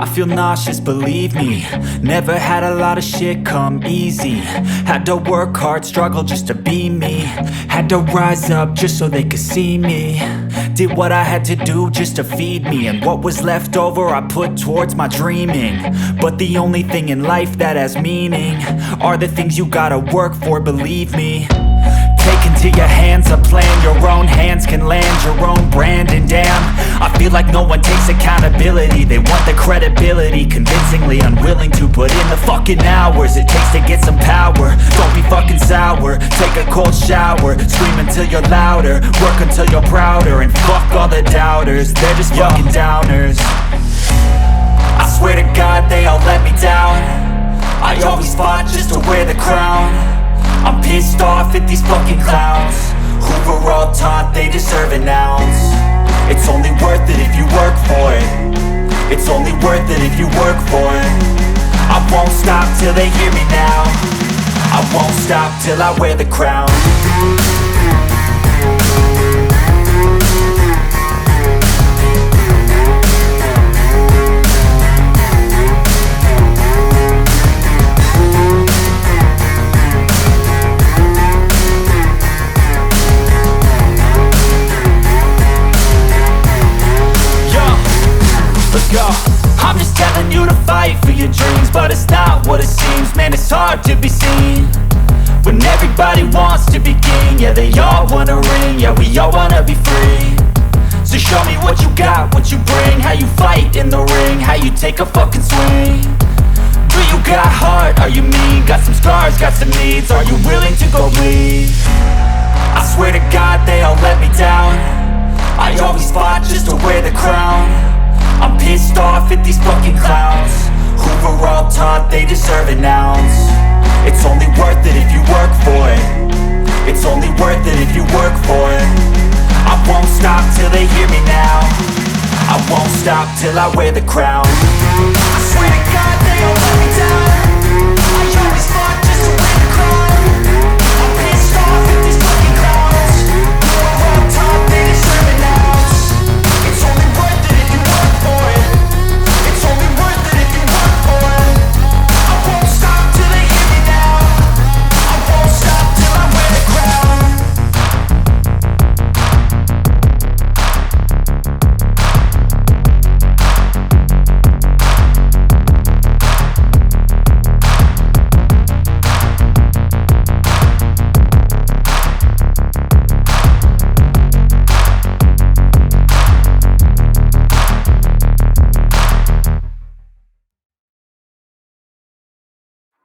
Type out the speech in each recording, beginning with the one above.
I feel nauseous, believe me. Never had a lot of shit come easy. Had to work hard, struggle just to be me. Had to rise up just so they could see me. Did what I had to do just to feed me, and what was left over I put towards my dreaming. But the only thing in life that has meaning are the things you gotta work for, believe me. Take into your hands a plan, your own hands can land your own brand. And damn, I feel like no one takes accountability. They want the credibility, convincingly unwilling to put in the fucking hours it takes to get some power. Don't be fucking sour, take a cold shower. Scream until you're louder, work until you're prouder. And fuck all the doubters, they're just fucking downers. I swear to God they all let me down. I always fought just to wear the crown. I'm pissed off at these fucking clowns who were all taught they deserve an ounce. It's only worth it if you work for it. It's only worth it if you work for it. I won't stop till they hear me now. I won't stop till I wear the crown. I'm just telling you to fight for your dreams, but it's not what it seems. Man, it's hard to be seen when everybody wants to be king. Yeah, they all wanna ring, yeah, we all wanna be free. So show me what you got, what you bring, how you fight in the ring, how you take a fucking swing. Do you got heart, are you mean? Got some scars, got some needs, are you willing to go bleed? I swear to God they all let me down. I always fought just to wear the crown. I'm pissed off at these fucking clowns who were all taught they deserve an ounce. It's only worth it if you work for it. It's only worth it if you work for it. I won't stop till they hear me now. I won't stop till I wear the crown. I swear to God they all let me down. I always fought just to wear the crown. I'm pissed off at these fucking clowns who were all taught they deserve an ounce. It's only worth it if you work for it. It's only worth it if you work for it. I won't stop till they hear me now. I won't stop till I wear the crown.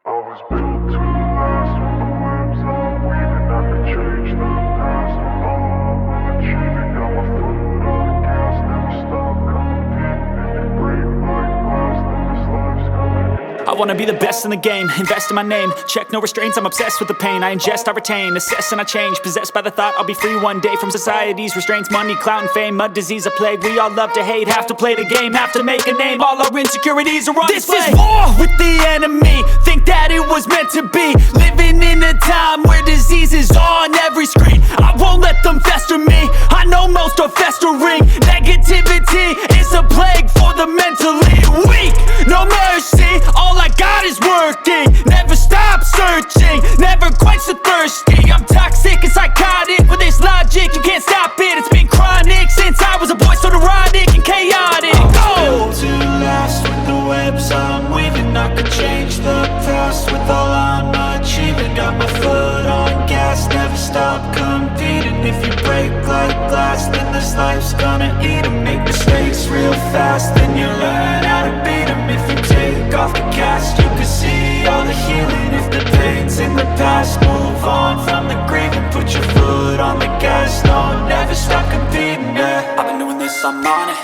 I was built to last with the webs I'm weaving. I could change the past with all I'm achieving. Got my foot on the gas, never stop competing. If you break like glass, then this life's gonna end. I wanna be the best in the game, invest in my name. Check no restraints, I'm obsessed with the pain. I ingest, I retain, assess and I change. Possessed by the thought I'll be free one day from society's restraints. Money, clout and fame, mud, disease, a plague. We all love to hate, have to play the game, have to make a name. All our insecurities are on display. This is war with the enemy, think that it was meant to be. Living in a time where disease is on every screen. I won't let them fester me, I know most are festering. Negativity is a plague for the mentally weak. No mercy, all I got is working. Never stop searching, never quench the thirsty. I'm toxic and psychotic with this logic, you can't stop it. It's been chronic since I was a boy, so neurotic and chaotic. Go! To last with the webs I'm weaving. I could change the past with all I'm achieving. Got my foot on gas, never stop competing. If you break like glass, then this life's gonna eat 'em. Make mistakes real fast, then you learn how to beat 'em. If you take off the cast, you can see all the healing. If the pain's in the past, move on from the grieving. Put your foot on the gas, no, never stop competing, yeah. I've been doing this, I'm on it.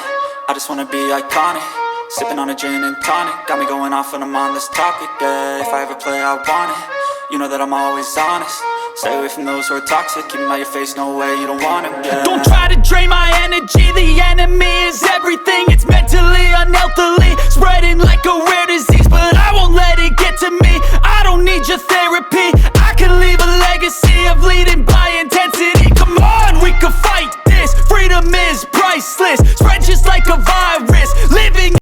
I just wanna be iconic. Sipping on a gin and tonic, got me going off when I'm on this topic, yeah. If I ever play, I want it. You know that I'm always honest. Stay away from those who are toxic. Keep them out your face, no way, you don't want it, yeah. Don't try to drain my energy, the enemy is everything. It's mentally